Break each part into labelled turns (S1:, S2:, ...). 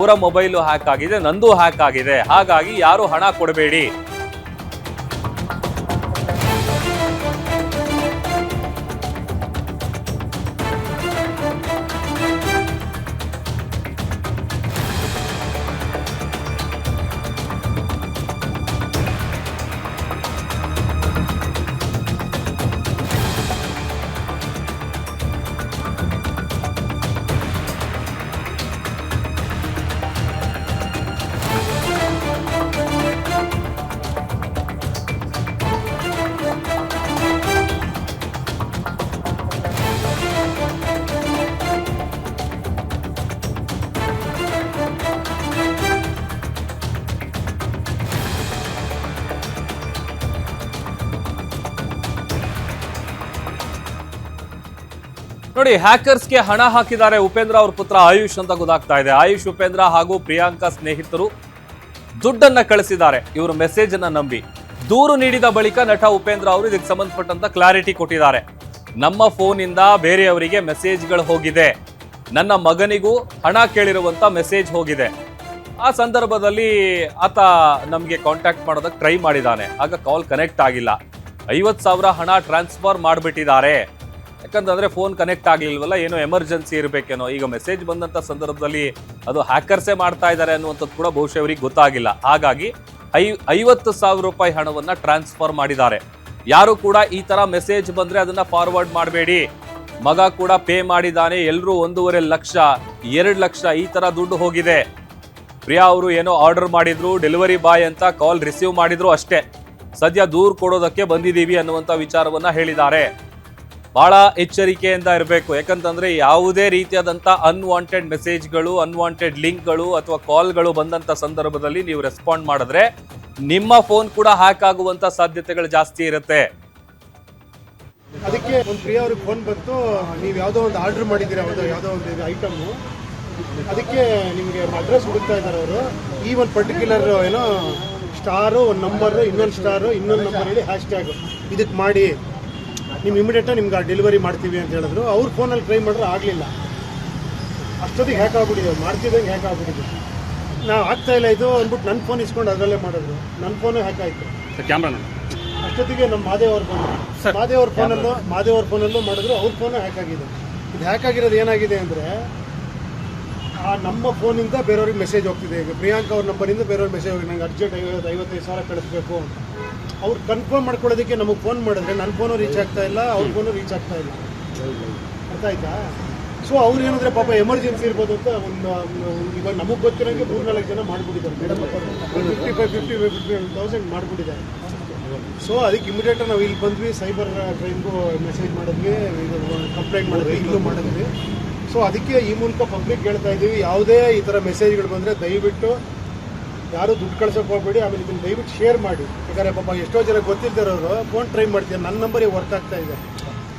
S1: ಅವರ mobile hack ಆಗಿದೆ, ನಂದು ಹ್ಯಾಕ್ ಆಗಿದೆ, ಹಾಗಾಗಿ ಯಾರು ಹಣ ಕೊಡಬೇಡಿ. ನೋಡಿ, ಹ್ಯಾಕರ್ಸ್ಗೆ ಹಣ ಹಾಕಿದ್ದಾರೆ ಉಪೇಂದ್ರ ಅವ್ರ ಪುತ್ರ ಆಯುಷ್ ಅಂತ ಗೊತ್ತಾಗ್ತಾ ಇದೆ. ಆಯುಷ್, ಉಪೇಂದ್ರ ಹಾಗೂ ಪ್ರಿಯಾಂಕಾ ಸ್ನೇಹಿತರು ದುಡ್ಡನ್ನ ಕಳಿಸಿದ್ದಾರೆ ಇವರು ಮೆಸೇಜ್ ಅನ್ನ ನಂಬಿ. ದೂರು ನೀಡಿದ ಬಳಿಕ ನಟ ಉಪೇಂದ್ರ ಅವರು ಇದಕ್ಕೆ ಸಂಬಂಧಪಟ್ಟಂತ ಕ್ಲಾರಿಟಿ ಕೊಟ್ಟಿದ್ದಾರೆ. ನಮ್ಮ ಫೋನ್ ಇಂದ ಬೇರೆಯವರಿಗೆ ಮೆಸೇಜ್ಗಳು ಹೋಗಿದೆ, ನನ್ನ ಮಗನಿಗೂ ಹಣ ಕೇಳಿರುವಂತ ಮೆಸೇಜ್ ಹೋಗಿದೆ. ಆ ಸಂದರ್ಭದಲ್ಲಿ ಆತ ನಮಗೆ ಕಾಂಟ್ಯಾಕ್ಟ್ ಮಾಡೋದಕ್ಕೆ ಟ್ರೈ ಮಾಡಿದ್ದಾನೆ, ಆಗ ಕಾಲ್ ಕನೆಕ್ಟ್ ಆಗಿಲ್ಲ. 50,000 ಹಣ ಟ್ರಾನ್ಸ್ಫರ್ ಮಾಡಿಬಿಟ್ಟಿದ್ದಾರೆ. ಯಾಕಂತಂದ್ರೆ ಫೋನ್ ಕನೆಕ್ಟ್ ಆಗ್ಲಿಲ್ವಲ್ಲ, ಏನೋ ಎಮರ್ಜೆನ್ಸಿ ಇರಬೇಕೇನೋ. ಈಗ ಮೆಸೇಜ್ ಬಂದಂತ ಸಂದರ್ಭದಲ್ಲಿ ಅದು ಹ್ಯಾಕರ್ಸೇ ಮಾಡ್ತಾ ಇದ್ದಾರೆ ಅನ್ನುವಂಥದ್ದು ಕೂಡ ಬಹುಶಃ ಅವರಿಗೆ ಗೊತ್ತಾಗಿಲ್ಲ. ಹಾಗಾಗಿ 50,000 ರೂಪಾಯಿ ಹಣವನ್ನ ಟ್ರಾನ್ಸ್ಫರ್ ಮಾಡಿದ್ದಾರೆ. ಯಾರು ಕೂಡ ಈ ತರ ಮೆಸೇಜ್ ಬಂದ್ರೆ ಅದನ್ನ ಫಾರ್ವರ್ಡ್ ಮಾಡಬೇಡಿ. ಮಗ ಕೂಡ ಪೇ ಮಾಡಿದ್ದಾನೆ, ಎಲ್ಲರೂ 1.5 ಲಕ್ಷ 2 ಲಕ್ಷ ಈ ತರ ದುಡ್ಡು ಹೋಗಿದೆ. ಪ್ರಿಯಾ ಅವರು ಏನೋ ಆರ್ಡರ್ ಮಾಡಿದ್ರು, ಡೆಲಿವರಿ ಬಾಯ್ ಅಂತ ಕಾಲ್ ರಿಸೀವ್ ಮಾಡಿದ್ರು ಅಷ್ಟೇ. ಸದ್ಯ ದೂರು ಕೊಡೋದಕ್ಕೆ ಬಂದಿದ್ದೀವಿ ಅನ್ನುವಂಥ ವಿಚಾರವನ್ನ ಹೇಳಿದ್ದಾರೆ. ಬಹಳ ಎಚ್ಚರಿಕೆಯಿಂದ ಇರಬೇಕು. ಯಾಕಂತಂದ್ರೆ ಯಾವುದೇ ರೀತಿಯಾದಂಥ ಅನ್ವಾಂಟೆಡ್ ಮೆಸೇಜ್ಗಳು, ಅನ್ವಾಂಟೆಡ್ ಲಿಂಕ್ಗಳು ಅಥವಾ ಕಾಲ್ಗಳು ಬಂದಂತ ಸಂದರ್ಭದಲ್ಲಿ ನೀವು ರೆಸ್ಪಾಂಡ್ ಮಾಡಿದ್ರೆ ನಿಮ್ಮ ಫೋನ್ ಕೂಡ ಹ್ಯಾಕ್ ಆಗುವಂತ ಸಾಧ್ಯತೆಗಳು ಜಾಸ್ತಿ ಇರುತ್ತೆ.
S2: ಅದಕ್ಕೆ ಒಂದು ಪ್ರಿಯಾ ಅವ್ರಿಗೆ ಫೋನ್ ಬಂತು, ನೀವು ಯಾವುದೋ ಒಂದು ಆರ್ಡರ್ ಮಾಡಿದ್ದೀರಾ, ಯಾವುದೋ ಒಂದು ಐಟಮು, ಅದಕ್ಕೆ ನಿಮಗೆ ಅಡ್ರೆಸ್ ಹುಡುಕ್ತಾ ಇದ್ದಾರೆ ಅವರು. ಈ ಒಂದು ಪರ್ಟಿಕ್ಯುಲರ್ ಏನೋ ಸ್ಟಾರು, ಒಂದು ನಂಬರು, ಇನ್ನೊಂದು ಸ್ಟಾರು, ಇನ್ನೊಂದು ನಂಬರ್ ಹೇಳಿ ಹ್ಯಾಶ್ಟ್ಯಾಗ್ ಇದಕ್ಕೆ ಮಾಡಿ ನೀವು ಇಮಿಡಿಯೇಟಾಗಿ ನಿಮ್ಗೆ ಡೆಲಿವರಿ ಮಾಡ್ತೀವಿ ಅಂತ ಹೇಳಿದ್ರು. ಅವ್ರ ಫೋನಲ್ಲಿ ಟ್ರೈ ಮಾಡಿದ್ರೆ ಆಗಲಿಲ್ಲ. ಅಷ್ಟೊತ್ತಿಗೆ ಹ್ಯಾಕ್ ಆಗ್ಬಿಟ್ಟಿದೆ, ಮಾಡ್ತಿದ್ದಂಗೆ ಹ್ಯಾಕ್ ಆಗ್ಬಿಟ್ಟಿದೆ. ನಾವು ಆಗ್ತಾ ಇಲ್ಲ ಇದು ಅಂದ್ಬಿಟ್ಟು ನನ್ನ ಫೋನ್ ಇಸ್ಕೊಂಡು ಅದರಲ್ಲೇ ಮಾಡಿದ್ರು. ನನ್ನ ಫೋನು ಹ್ಯಾಕ್ ಆಯಿತು. ಅಷ್ಟೊತ್ತಿಗೆ ನಮ್ಮ ಮಾದೇವ್ ಅವ್ರ ಫೋನಲ್ಲೂ ಮಾಡಿದ್ರು. ಅವ್ರ ಫೋನು ಹ್ಯಾಕ್ ಆಗಿದೆ. ಇದು ಹ್ಯಾಕ್ ಆಗಿರೋದು ಏನಾಗಿದೆ ಅಂದರೆ, ನಮ್ಮ ಫೋನಿಂದ ಬೇರೆಯವ್ರಿಗೆ ಮೆಸೇಜ್ ಹೋಗ್ತಿದೆ. ಈಗ ಪ್ರಿಯಾಂಕಾ ಅವ್ರ ನಂಬರಿಂದ ಬೇರೆಯವ್ರಿಗೆ ಮೆಸೇಜ್ ಹೋಗಿ ನಂಗೆ ಅರ್ಜೆಂಟ್ 55,000 ಕಳಿಸ್ಬೇಕು ಅಂತ. ಅವ್ರು ಕನ್ಫರ್ಮ್ ಮಾಡ್ಕೊಳ್ಳೋದಕ್ಕೆ ನಮಗೆ ಫೋನ್ ಮಾಡಿದ್ರೆ ನನ್ನ ಫೋನು ರೀಚ್ ಆಗ್ತಾ ಇಲ್ಲ, ಅವ್ರ ಫೋನು ರೀಚ್ ಆಗ್ತಾ ಇಲ್ಲ. ಅರ್ಥ ಆಯ್ತಾ? ಸೊ ಅವ್ರು ಏನಾದರೆ ಪಾಪ ಎಮರ್ಜೆನ್ಸಿ ಇರ್ಬೋದು ಅಂತ ಇವಾಗ ನಮಗೆ ಗೊತ್ತಿರೋಂಗೆ 3-4 ಜನ ಮಾಡಿಬಿಟ್ಟಿದ್ದಾರೆ. ಮೇಡಮ್ 50,000 ಮಾಡಿಬಿಟ್ಟಿದ್ದಾರೆ. ಸೊ ಅದಕ್ಕೆ ಇಮಿಡಿಯೇಟಾಗಿ ನಾವು ಇಲ್ಲಿ ಬಂದ್ವಿ, ಸೈಬರ್ ಕ್ರೈಮ್ಗೂ ಮೆಸೇಜ್ ಮಾಡಿದ್ವಿ, ಇದು ಕಂಪ್ಲೇಂಟ್ ಮಾಡಿದ್ವಿ, ಇಲ್ಲೂ ಮಾಡಿದ್ವಿ. ಸೊ ಅದಕ್ಕೆ ಈ ಮೂಲಕ ಪಬ್ಲಿಕ್ ಹೇಳ್ತಾ ಇದ್ದೀವಿ, ಯಾವುದೇ ಈ ಥರ ಮೆಸೇಜ್ಗಳು ಬಂದರೆ ದಯವಿಟ್ಟು ಯಾರು ದುಡ್ಡು ಕಳ್ಸೋಕೆ ಹೋಗ್ಬೇಡಿ. ಆಮೇಲೆ ಇದನ್ನು ದಯವಿಟ್ಟು ಶೇರ್ ಮಾಡಿ. ಯಾಕಂದರೆ ಪಾಪ ಎಷ್ಟೋ ಜನ ಗೊತ್ತಿದ್ದರೋರು ಫೋನ್ ಟ್ರೈ ಮಾಡ್ತೀವಿ, ನನ್ನ ನಂಬರಿಗೆ ವರ್ಕ್ ಆಗ್ತಾ ಇದೆ.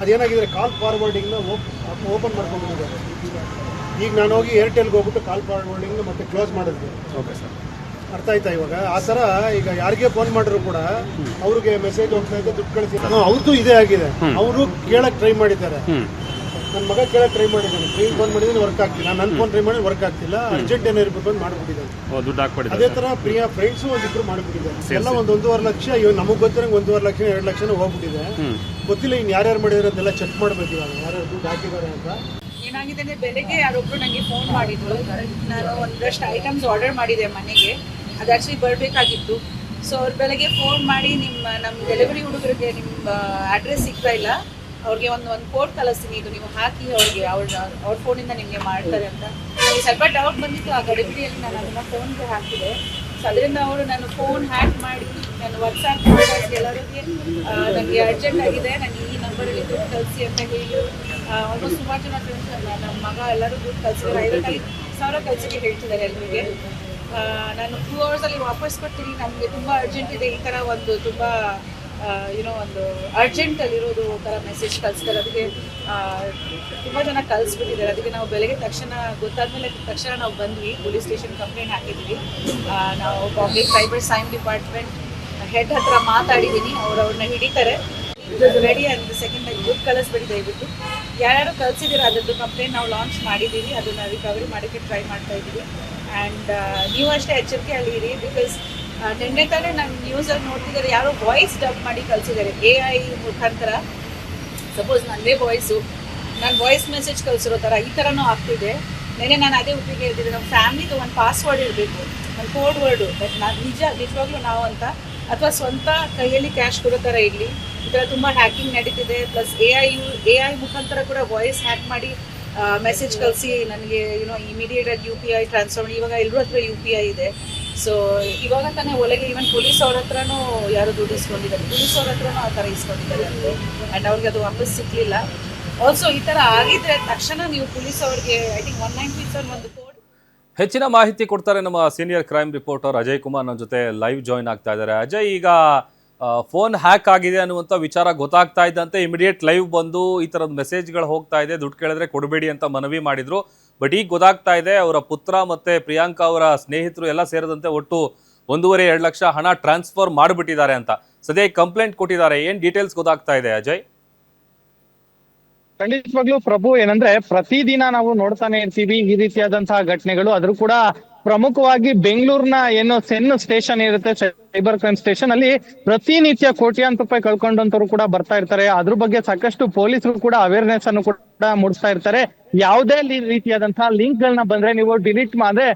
S2: ಅದೇನಾಗಿದೆ, ಕಾಲ್ ಫಾರ್ವರ್ಡಿಂಗ್ನ ಓಪನ್ ಮಾಡ್ಕೊಂಡಿದ್ದಾರೆ. ಈಗ ನಾನು ಹೋಗಿ ಏರ್ಟೆಲ್ಗೆ ಹೋಗ್ಬಿಟ್ಟು ಕಾಲ್ ಫಾರ್ವರ್ಡಿಂಗ್ನ ಮತ್ತೆ ಕ್ಲೋಸ್ ಮಾಡಿದ್ವಿ.
S1: ಓಕೆ ಸರ್,
S2: ಅರ್ಥ ಆಯ್ತಾ? ಇವಾಗ ಆ ಥರ ಈಗ ಯಾರಿಗೆ ಫೋನ್ ಮಾಡಿದ್ರು ಕೂಡ ಅವ್ರಿಗೆ ಮೆಸೇಜ್ ಹೋಗ್ತಾ ಇದೆ, ದುಡ್ಡು ಕಳಿಸಿ. ಅವ್ರದ್ದು ಇದೇ ಆಗಿದೆ. ಅವರು ಕೇಳಕ್ಕೆ ಟ್ರೈ ಮಾಡಿದ್ದಾರೆ. ನನ್ನ ಮಗ ಕೇಳಕ್ಕೆ ಟ್ರೈ ಮಾಡಿದ್ದಾನೆ, ಪ್ರೀನ್ ಫೋನ್ ಮಾಡಿದ್ರೆ ವರ್ಕ್ ಆಗ್ತಿಲ್ಲ, ನನ್ನ ಫೋನ್ ಟ್ರೈ ಮಾಡಿ ವರ್ಕ್ ಆಗ್ತಿಲ್ಲ, ಅರ್ಜೆಂಟ್ ಏನೋ ಇರ್ಬೇಕು ಅಂತ ಮಾಡಿಬಿಟ್ಟಿದ್ದಾನೆ. ಅದೇ ಥರ ಪ್ರಿಯಾ ಫ್ರೆಂಡ್ಸು ಒಂದಿಬ್ರು ಮಾಡಿಬಿಟ್ಟಿದ್ದಾರೆ. ಎಲ್ಲ 1.5 ಲಕ್ಷ, ಇವಾಗ ನಮಗೆ ಗೊತ್ತಿರಂಗೆ 1.5 ಲಕ್ಷ 2 ಲಕ್ಷನೂ ಹೋಗ್ಬಿಟ್ಟಿದೆ. ಗೊತ್ತಿಲ್ಲ ಇನ್ನು ಯಾರ್ಯಾರು ಮಾಡಿದ್ರೆ ಅಂತೆಲ್ಲ ಚೆಕ್ ಮಾಡಬೇಕು ಇವಾಗ, ಯಾರ್ಯಾರು ದುಡ್ಡು ಹಾಕಿದ್ದಾರೆ ಅಂತ.
S3: ಏನಾಗಿದೆ ಅಂದರೆ, ಬೆಳಗ್ಗೆ ಯಾರೊಬ್ರು ನನಗೆ ಫೋನ್ ಮಾಡಿದ್ರು. ನಾನು ಒಂದಷ್ಟು ಐಟಮ್ಸ್ ಆರ್ಡರ್ ಮಾಡಿದೆ ಮನೆಗೆ, ಅದು ಆ್ಯಕ್ಚುಲಿ ಬರಬೇಕಾಗಿತ್ತು. ಸೊ ಅವ್ರು ಬೆಳಗ್ಗೆ ಫೋನ್ ಮಾಡಿ, ನಮ್ಮ ಡೆಲಿವರಿ ಹುಡುಗರಿಗೆ ನಿಮ್ಮ ಅಡ್ರೆಸ್ ಸಿಗ್ತಾ ಇಲ್ಲ, ಅವ್ರಿಗೆ ಒಂದು ಕೋಡ್ ಕಳಿಸ್ತೀನಿ, ಇದು ನೀವು ಹಾಕಿ ಅವ್ರಿಗೆ ಅವ್ರ ಫೋನಿಂದ ನಿಮಗೆ ಮಾಡ್ತಾರೆ ಅಂತ. ನನಗೆ ಸ್ವಲ್ಪ ಡೌಟ್ ಬಂದಿತ್ತು. ಆ ಗಡಿಬಿಡಿಯಲ್ಲಿ ನಾನು ಅದನ್ನು ಫೋನ್ಗೆ ಹಾಕಿದೆ. ಸೊ ಅದರಿಂದ ಅವರು ನನ್ನ ಫೋನ್ ಹ್ಯಾಕ್ ಮಾಡಿ ನಾನು ವಾಟ್ಸಾಪ್ ಎಲ್ಲರಿಗೆ ನನಗೆ ಅರ್ಜೆಂಟ್ ಆಗಿದೆ, ನನಗೆ ಈ ನಂಬರಲ್ಲಿ ದುಡ್ಡು ಕಳಿಸಿ ಅಂತ ಹೇಳಿ ಆಲ್ಮೋಸ್ಟ್ ಸುಮಾರು ಜನ ಫ್ರೆಂಡ್ಸ್, ನಮ್ಮ ಮಗ ಎಲ್ಲರೂ ದುಡ್ಡು ಕಳಿಸಿದ್ದಾರೆ. 55,000 ಕಳಿಸಿಗೆ ಹೇಳ್ತಿದ್ದಾರೆ ಎಲ್ಲರಿಗೆ. ನಾನು 2 ಅವರ್ಸಲ್ಲಿ ವಾಪಸ್ ಕೊಡ್ತೀನಿ, ನಮಗೆ ತುಂಬ ಅರ್ಜೆಂಟ್ ಇದೆ, ಈ ಥರ ಒಂದು ತುಂಬ ಒಂದು ಅರ್ಜೆಂಟಲ್ಲಿರೋದು ಥರ ಮೆಸೇಜ್ ಕಳಿಸ್ತಾರೆ. ಅದಕ್ಕೆ ತುಂಬ ಜನ ಕಳಿಸ್ಬಿಟ್ಟಿದ್ದಾರೆ. ಅದಕ್ಕೆ ನಾವು ಬೆಳಗ್ಗೆ ಗೊತ್ತಾದ್ಮೇಲೆ ತಕ್ಷಣ ನಾವು ಬಂದ್ವಿ, ಪೊಲೀಸ್ ಸ್ಟೇಷನ್ ಕಂಪ್ಲೇಂಟ್ ಹಾಕಿದ್ವಿ. ನಾವು Bombay cyber crime department head ಹತ್ರ ಮಾತಾಡಿದ್ದೀನಿ, ಅವ್ರನ್ನ ಹಿಡಿತಾರೆ. ರೆಡಿ ಅಂತ ಸೆಕೆಂಡ್ ದುಡ್ಡು ಕಳಿಸ್ಬೇಡಿ ದಯವಿಟ್ಟು. ಯಾರ್ಯಾರು ಕಳಿಸಿದ್ದೀರ ಅದರದ್ದು ಕಂಪ್ಲೇಂಟ್ ನಾವು ಲಾಂಚ್ ಮಾಡಿದ್ದೀವಿ, ಅದನ್ನು ರಿಕವರಿ ಮಾಡೋಕ್ಕೆ ಟ್ರೈ ಮಾಡ್ತಾ ಇದ್ದೀವಿ. ಆ್ಯಂಡ್ ನೀವು ಅಷ್ಟೇ ಎಚ್ಚರಿಕೆಯಲ್ಲಿ ಇರಿ. ಬಿಕಾಸ್ ನಿನ್ನೆ ತಾನೇ ನಾನು ನ್ಯೂಸಲ್ಲಿ ನೋಡ್ತಿದ್ದಾರೆ, ಯಾರೋ ವಾಯ್ಸ್ ಡಬ್ ಮಾಡಿ ಕಳಿಸಿದ್ದಾರೆ AI ಮುಖಾಂತರ. ಸಪೋಸ್ ನನ್ನದೇ ವಾಯ್ಸು, ನಾನು ವಾಯ್ಸ್ ಮೆಸೇಜ್ ಕಳಿಸಿರೋ ಥರ ಈ ಥರನೂ ಆಗ್ತಿದೆ. ನೆನೆ ನಾನು ಅದೇ ಉಪ್ಪಿಗೆ ಹೇಳ್ತಿದ್ದೆ, ನಮ್ಮ ಫ್ಯಾಮಿಲಿದು ಒಂದು ಪಾಸ್ವರ್ಡ್ ಇರಬೇಕು, ಒಂದು ಕೋಡ್ ವರ್ಡು, ಬಟ್ ನಾನು ನಿಜವಾಗ್ಲೂ ನಾವು ಅಂತ, ಅಥವಾ ಸ್ವಂತ ಕೈಯಲ್ಲಿ ಕ್ಯಾಶ್ ಕೊಡೋ ಥರ ಇರಲಿ. ಈ ಥರ ತುಂಬ ಹ್ಯಾಕಿಂಗ್ ನಡೀತಿದೆ. ಪ್ಲಸ್ AI ಮುಖಾಂತರ ಕೂಡ ವಾಯ್ಸ್ ಹ್ಯಾಕ್ ಮಾಡಿ ಮೆಸೇಜ್ ಕಳಿಸಿ ನನಗೆ ಇಮಿಡಿಯೇಟಾಗಿ UPI ಟ್ರಾನ್ಸ್ಫರ್ ಮಾಡಿ. ಇವಾಗ ಎಲ್ಲರ ಹತ್ರ UPI ಇದೆ. ಸೊ ಇವಾಗ ತಾನೇ ಒಳಗೆ ಈವನ್ ಪೊಲೀಸ್ ಅವ್ರ ಹತ್ರನೂ ಯಾರು ದುಡ್ಡು ಇಸ್ಕೊಂಡಿದ್ದಾರೆ, ಪೊಲೀಸ್ ಅವ್ರ ಹತ್ರನೂ ಆ ಥರ ಇಸ್ಕೊಂಡಿದ್ದಾರೆ ಅಂತೆ. ಆ್ಯಂಡ್ ಅವ್ರಿಗೆ ಅದು ವಾಪಸ್ ಸಿಕ್ಕಲಿಲ್ಲ. ಆಲ್ಸೋ ಈ ಥರ ಆಗಿದ್ರೆ ತಕ್ಷಣ ನೀವು ಪೊಲೀಸ್ ಅವ್ರಿಗೆ ಐ ಥಿಂಕ್ 197 ಒಂದು ಕೋಡ್.
S1: ಹೆಚ್ಚಿನ ಮಾಹಿತಿ ಕೊಡ್ತಾರೆ ನಮ್ಮ senior crime reporter Ajay Kumar ನನ್ನ ಜೊತೆ ಲೈವ್ ಜಾಯಿನ್ ಆಗ್ತಾ ಇದ್ದಾರೆ. ಅಜಯ್, ಈಗ ಫೋನ್ ಹ್ಯಾಕ್ ಆಗಿದೆ ಅನ್ನುವಂಥ ವಿಚಾರ ಗೊತ್ತಾಗ್ತಾ ಇದ್ದಂತೆ ಇಮಿಡಿಯೇಟ್ ಲೈವ್ ಬಂದು ಈ ಥರದ ಮೆಸೇಜ್ಗಳು ಹೋಗ್ತಾ ಇದೆ, ದುಡ್ಡು ಕೇಳಿದ್ರೆ ಕೊಡಬೇಡಿ ಅಂತ ಮನವಿ ಮಾಡಿದ್ರು. ಬಟ್ ಈಗ ಗೊತ್ತಾಗ್ತಾ ಇದೆ ಅವರ ಪುತ್ರ ಮತ್ತೆ ಪ್ರಿಯಾಂಕಾ ಅವರ ಸ್ನೇಹಿತರು ಎಲ್ಲ ಸೇರಿದಂತೆ ಒಟ್ಟು 1.5-2 ಲಕ್ಷ ಹಣ ಟ್ರಾನ್ಸ್ಫರ್ ಮಾಡಿಬಿಟ್ಟಿದ್ದಾರೆ ಅಂತ ಸದ್ಯ ಕಂಪ್ಲೇಂಟ್ ಕೊಟ್ಟಿದ್ದಾರೆ. ಏನ್ ಡೀಟೇಲ್ಸ್ ಗೊತ್ತಾಗ್ತಾ ಇದೆ ಅಜಯ್?
S4: ಖಂಡಿತವಾಗ್ಲೂ ಪ್ರಭು, ಏನಂದ್ರೆ ಪ್ರತಿದಿನ ನಾವು ನೋಡ್ತಾನೆ ಇರ್ತೀವಿ ಈ ರೀತಿಯಾದಂತಹ ಘಟನೆಗಳು. ಆದ್ರೂ ಕೂಡ ಪ್ರಮುಖವಾಗಿ ಬೆಂಗಳೂರಿನ ಏನು ಸೆನ್ ಸ್ಟೇಷನ್ ಇರುತ್ತೆ, ಸೈಬರ್ ಕ್ರೈಮ್ ಸ್ಟೇಷನ್ ಅಲ್ಲಿ ಪ್ರತಿನಿತ್ಯ ಕೋಟ್ಯಾಂತರ ರೂಪಾಯಿ ಕಳ್ಕೊಂಡಂತವ್ರು ಕೂಡ ಬರ್ತಾ ಇರ್ತಾರೆ. ಅದ್ರ ಬಗ್ಗೆ ಸಾಕಷ್ಟು ಪೊಲೀಸರು ಕೂಡ ಅವೇರ್ನೆಸ್ ಅನ್ನು ಕೂಡ ಮೂಡಿಸ್ತಾ ಇರ್ತಾರೆ. ಯಾವುದೇ ರೀತಿಯಾದಂತಹ ಲಿಂಕ್ ಗಳನ್ನ ಬಂದ್ರೆ ನೀವು ಡಿಲೀಟ್ ಅಂದ್ರೆ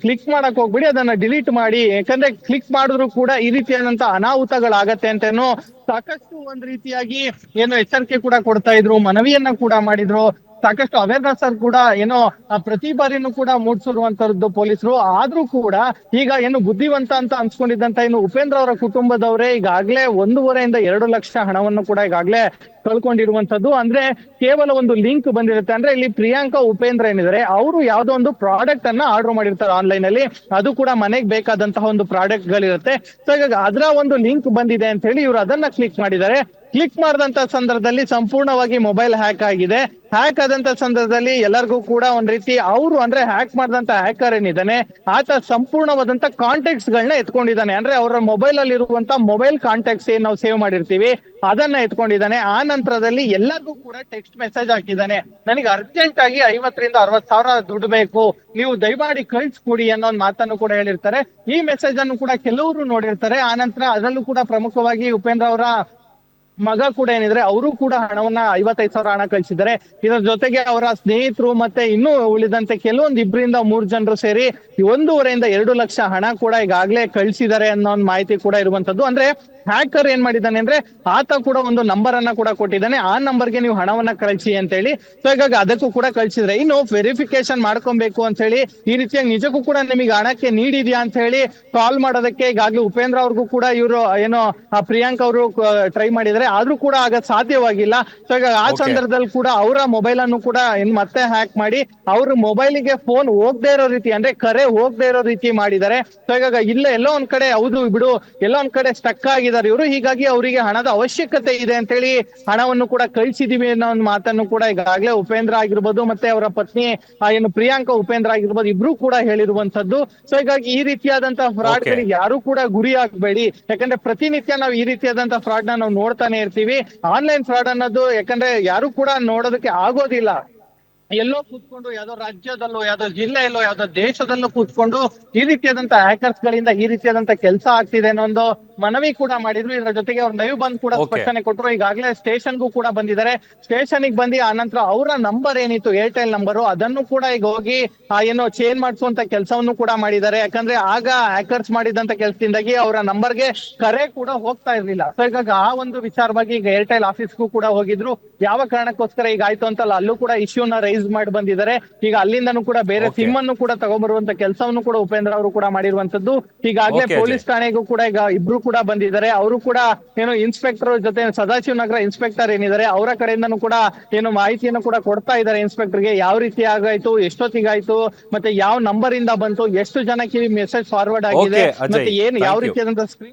S4: ಕ್ಲಿಕ್ ಮಾಡಕ್ ಹೋಗ್ಬಿಡಿ, ಅದನ್ನ ಡಿಲೀಟ್ ಮಾಡಿ. ಯಾಕಂದ್ರೆ ಕ್ಲಿಕ್ ಮಾಡಿದ್ರು ಕೂಡ ಈ ರೀತಿಯಾದಂತಹ ಅನಾಹುತಗಳಾಗತ್ತೆ ಅಂತೇನೋ ಸಾಕಷ್ಟು ಒಂದ್ ರೀತಿಯಾಗಿ ಏನು ಎಚ್ಚರಿಕೆ ಕೂಡ ಕೊಡ್ತಾ ಇದ್ರು, ಮನವಿಯನ್ನ ಕೂಡ ಮಾಡಿದ್ರು. ಸಾಕಷ್ಟು ಅವೇರ್ನೆಸ್ ಕೂಡ ಏನೋ ಪ್ರತಿ ಬಾರಿನೂ ಕೂಡ ಮೂಡಿಸಿರುವಂತದ್ದು ಪೊಲೀಸರು. ಆದ್ರೂ ಕೂಡ ಈಗ ಏನು ಬುದ್ಧಿವಂತ ಅಂತ ಅನ್ಸ್ಕೊಂಡಿದ್ದಂತ ಇನ್ನು ಉಪೇಂದ್ರ ಅವರ ಕುಟುಂಬದವರೇ ಈಗಾಗ್ಲೇ 1.5-2 ಲಕ್ಷ ಹಣವನ್ನು ಕೂಡ ಈಗಾಗ್ಲೇ ಕಳ್ಕೊಂಡಿರುವಂತದ್ದು. ಅಂದ್ರೆ ಕೇವಲ ಒಂದು ಲಿಂಕ್ ಬಂದಿರುತ್ತೆ. ಅಂದ್ರೆ ಇಲ್ಲಿ ಪ್ರಿಯಾಂಕಾ ಉಪೇಂದ್ರ ಏನಿದ್ದಾರೆ, ಅವರು ಯಾವ್ದೋ ಒಂದು ಪ್ರಾಡಕ್ಟ್ ಅನ್ನ ಆರ್ಡರ್ ಮಾಡಿರ್ತಾರೆ ಆನ್ಲೈನ್ ಅಲ್ಲಿ, ಅದು ಕೂಡ ಮನೆಗೆ ಬೇಕಾದಂತಹ ಒಂದು ಪ್ರಾಡಕ್ಟ್ ಗಳಿರುತ್ತೆ. ಸೊ ಈಗ ಅದರ ಒಂದು ಲಿಂಕ್ ಬಂದಿದೆ ಅಂತ ಹೇಳಿ ಇವರು ಅದನ್ನ ಕ್ಲಿಕ್ ಮಾಡಿದ್ದಾರೆ. ಕ್ಲಿಕ್ ಮಾಡಿದಂತ ಸಂದರ್ಭದಲ್ಲಿ ಸಂಪೂರ್ಣವಾಗಿ ಮೊಬೈಲ್ ಹ್ಯಾಕ್ ಆಗಿದೆ. ಹ್ಯಾಕ್ ಆದಂತ ಸಂದರ್ಭದಲ್ಲಿ ಎಲ್ಲರಿಗೂ ಕೂಡ ಒಂದ್ ರೀತಿ ಅವರು ಅಂದ್ರೆ ಹ್ಯಾಕ್ ಮಾಡಿದಂತ ಹ್ಯಾಕರ್ ಏನಿದ್ದಾನೆ ಆತ ಸಂಪೂರ್ಣವಾದಂತ ಕಾಂಟ್ಯಾಕ್ಟ್ಸ್ ಗಳನ್ನ ಎತ್ಕೊಂಡಿದ್ದಾನೆ. ಅಂದ್ರೆ ಅವರ ಮೊಬೈಲ್ ಅಲ್ಲಿ ಇರುವಂತ ಮೊಬೈಲ್ ಕಾಂಟ್ಯಾಕ್ಟ್ಸ್ ಏನ್ ನಾವು ಸೇವ್ ಮಾಡಿರ್ತೀವಿ ಅದನ್ನ ಎತ್ಕೊಂಡಿದ್ದಾನೆ. ಆ ನಂತರದಲ್ಲಿ ಎಲ್ಲರಿಗೂ ಕೂಡ ಟೆಕ್ಸ್ಟ್ ಮೆಸೇಜ್ ಹಾಕಿದ್ದಾನೆ, ನನಗೆ ಅರ್ಜೆಂಟ್ ಆಗಿ 50,000-60,000 ದುಡ್ಡು ಬೇಕು, ನೀವು ದಯಮಾಡಿ ಕಳ್ಸಿಕೊಡಿ ಅನ್ನೋ ಒಂದು ಮಾತನ್ನು ಕೂಡ ಹೇಳಿರ್ತಾರೆ. ಈ ಮೆಸೇಜ್ ಅನ್ನು ಕೂಡ ಕೆಲವರು ನೋಡಿರ್ತಾರೆ. ಆ ನಂತರ ಅದರಲ್ಲೂ ಕೂಡ ಪ್ರಮುಖವಾಗಿ ಉಪೇಂದ್ರ ಅವರ ಮಗ ಕೂಡ ಏನಿದ್ರೆ ಅವರು ಕೂಡ ಹಣವನ್ನ 55,000 ಹಣ ಕಳಿಸಿದ್ದಾರೆ. ಇದರ ಜೊತೆಗೆ ಅವರ ಸ್ನೇಹಿತರು ಮತ್ತೆ ಇನ್ನೂ ಉಳಿದಂತೆ ಕೆಲವೊಂದು 2-3 ಜನರು ಸೇರಿ 1.5-2 ಲಕ್ಷ ಹಣ ಕೂಡ ಈಗಾಗ್ಲೇ ಕಳಿಸಿದ್ದಾರೆ ಅನ್ನೋ ಒಂದು ಮಾಹಿತಿ ಕೂಡ ಇರುವಂತದ್ದು. ಅಂದ್ರೆ ಹ್ಯಾಕರ್ ಏನ್ ಮಾಡಿದ್ದಾನೆ ಅಂದ್ರೆ ಆತ ಕೂಡ ಒಂದು ನಂಬರ್ ಅನ್ನ ಕೂಡ ಕೊಟ್ಟಿದ್ದಾನೆ, ಆ ನಂಬರ್ಗೆ ನೀವು ಹಣವನ್ನ ಕಳಿಸಿ ಅಂತ ಹೇಳಿ. ಸೊ ಹೀಗಾಗಿ ಅದಕ್ಕೂ ಕೂಡ ಕಳಿಸಿದ್ರೆ ಇನ್ನು ವೆರಿಫಿಕೇಶನ್ ಮಾಡ್ಕೊಬೇಕು ಅಂತ ಹೇಳಿ ಈ ರೀತಿಯಾಗಿ ನಿಜಕ್ಕೂ ಕೂಡ ನಿಮಗೆ ಹಣಕ್ಕೆ ನೀಡಿದ್ಯಾ ಅಂತ ಹೇಳಿ ಕಾಲ್ ಮಾಡೋದಕ್ಕೆ ಈಗಾಗ್ಲೇ ಉಪೇಂದ್ರ ಅವ್ರಿಗೂ ಕೂಡ ಇವರು ಏನೋ ಪ್ರಿಯಾಂಕಾ ಅವರು ಟ್ರೈ ಮಾಡಿದ್ರೆ, ಆದ್ರೂ ಕೂಡ ಆಗ ಸಾಧ್ಯವಾಗಿಲ್ಲ. ಸೊ ಈಗ ಆ ಸಂದರ್ಭದಲ್ಲಿ ಕೂಡ ಅವರ ಮೊಬೈಲ್ ಅನ್ನು ಕೂಡ ಮತ್ತೆ ಹ್ಯಾಕ್ ಮಾಡಿ ಅವ್ರ ಮೊಬೈಲಿಗೆ ಫೋನ್ ಹೋಗದೆ ಇರೋ ರೀತಿ ಅಂದ್ರೆ ಕರೆ ಹೋಗದೆ ಇರೋ ರೀತಿ ಮಾಡಿದ್ದಾರೆ. ಸೊ ಈಗ ಎಲ್ಲೋ ಒಂದ್ ಕಡೆ ಹೌದು ಬಿಡು, ಎಲ್ಲೋ ಒಂದ್ ಕಡೆ ಸ್ಟಕ್ ಆಗಿದ್ದಾರೆ ಇವರು, ಹೀಗಾಗಿ ಅವರಿಗೆ ಹಣದ ಅವಶ್ಯಕತೆ ಇದೆ ಅಂತ ಹೇಳಿ ಹಣವನ್ನು ಕೂಡ ಕಳಿಸಿದೀವಿ ಅನ್ನೋ ಒಂದು ಮಾತನ್ನು ಕೂಡ ಈಗಾಗಲೇ ಉಪೇಂದ್ರ ಆಗಿರ್ಬೋದು ಮತ್ತೆ ಅವರ ಪತ್ನಿ ಏನು ಪ್ರಿಯಾಂಕಾ ಉಪೇಂದ್ರ ಆಗಿರ್ಬೋದು ಇಬ್ರು ಕೂಡ ಹೇಳಿರುವಂತದ್ದು. ಸೊ ಹೀಗಾಗಿ ಈ ರೀತಿಯಾದಂತಹ ಫ್ರಾಡ್ ಗಳಿಗೆ ಯಾರು ಕೂಡ ಗುರಿ ಆಗ್ಬೇಡಿ. ಯಾಕಂದ್ರೆ ಪ್ರತಿನಿತ್ಯ ನಾವು ಈ ರೀತಿಯಾದಂತಹ ಫ್ರಾಡ್ ನಾವು ನೋಡ್ತಾನೆ ಇರ್ತೀವಿ. ಆನ್ಲೈನ್ ಫ್ರಾಡ್ ಅನ್ನೋದು ಯಾಕಂದ್ರೆ ಯಾರು ಕೂಡ ನೋಡೋದಕ್ಕೆ ಆಗೋದಿಲ್ಲ. ಎಲ್ಲೋ ಕೂತ್ಕೊಂಡು ಯಾವ್ದೋ ರಾಜ್ಯದಲ್ಲೋ ಯಾವ್ದೋ ಜಿಲ್ಲೆಯಲ್ಲೋ ಯಾವ್ದೋ ದೇಶದಲ್ಲೂ ಕೂತ್ಕೊಂಡು ಈ ರೀತಿಯಾದಂತ ಹ್ಯಾಕರ್ಸ್ ಗಳಿಂದ ಈ ರೀತಿಯಾದಂತ ಕೆಲಸ ಆಗ್ತಿದೆ ಅನ್ನೋ ಒಂದು ಮನವಿ ಕೂಡ ಮಾಡಿದ್ರು. ಇದರ ಜೊತೆಗೆ ಅವ್ರು ಲೈವ್ ಬಂದ್ ಕೂಡ ಸ್ಪಷ್ಟನೆ ಕೊಟ್ಟರು. ಈಗಾಗಲೇ ಸ್ಟೇಷನ್ಗೂ ಕೂಡ ಬಂದಿದ್ದಾರೆ. ಸ್ಟೇಷನ್ಗೆ ಬಂದು ಆ ನಂತರ ಅವರ ನಂಬರ್ ಏನಿತ್ತು ಏರ್ಟೆಲ್ ನಂಬರು ಅದನ್ನು ಕೂಡ ಈಗ ಹೋಗಿ ಏನೋ ಚೇಂಜ್ ಮಾಡಿಸುವಂತ ಕೆಲಸವನ್ನು ಕೂಡ ಮಾಡಿದ್ದಾರೆ. ಯಾಕಂದ್ರೆ ಆಗ ಹ್ಯಾಕರ್ಸ್ ಮಾಡಿದಂತ ಕೆಲಸದಿಂದಾಗಿ ಅವರ ನಂಬರ್ಗೆ ಕರೆ ಕೂಡ ಹೋಗ್ತಾ ಇರ್ಲಿಲ್ಲ. ಸೊ ಹೀಗಾಗಿ ಆ ಒಂದು ವಿಚಾರವಾಗಿ ಈಗ ಏರ್ಟೆಲ್ ಆಫೀಸ್ಗೂ ಕೂಡ ಹೋಗಿದ್ರು. ಯಾವ ಕಾರಣಕ್ಕೋಸ್ಕರ ಈಗ ಆಯ್ತು ಅಂತಲ್ಲ ಅಲ್ಲೂ ಕೂಡ ಇಶ್ಯೂನ ರೈಸ್ ಮಾಡಿ ಬಂದಿದ್ದಾರೆ. ಈಗ ಅಲ್ಲಿಂದನೂ ಕೂಡ ಬೇರೆ ಸಿಮ್ ಅನ್ನು ಕೂಡ ತಗೊಂಡ್ಬರುವಂತ ಕೆಲಸವನ್ನು ಕೂಡ ಉಪೇಂದ್ರ ಅವರು ಕೂಡ ಮಾಡಿರುವಂತದ್ದು. ಈಗಾಗಲೇ ಪೊಲೀಸ್ ಠಾಣೆಗೂ ಕೂಡ ಈಗ ಇಬ್ರು ಕೂಡ ಬಂದಿದ್ದಾರೆ. ಅವರು ಕೂಡ ಏನು ಇನ್ಸ್ಪೆಕ್ಟರ್ ಜೊತೆ ಸದಾಶಿವ ನಗರ ಇನ್ಸ್ಪೆಕ್ಟರ್ ಏನಿದ್ದಾರೆ ಅವರ ಕಡೆಯಿಂದನೂ ಕೂಡ ಏನು ಮಾಹಿತಿಯನ್ನು ಕೂಡ ಕೊಡ್ತಾ ಇದ್ದಾರೆ ಇನ್ಸ್ಪೆಕ್ಟರ್ಗೆ, ಯಾವ ರೀತಿ ಆಗಾಯ್ತು, ಎಷ್ಟೊತ್ತಿಗಾಯ್ತು, ಮತ್ತೆ ಯಾವ ನಂಬರ್ ಇಂದ ಬಂತು, ಎಷ್ಟು ಜನಕ್ಕೆ ಮೆಸೇಜ್ ಫಾರ್ವರ್ಡ್ ಆಗಿದೆ, ಮತ್ತೆ ಏನು ಯಾವ ರೀತಿಯಾದಂತ ಸ್ಕ್ರೀನ್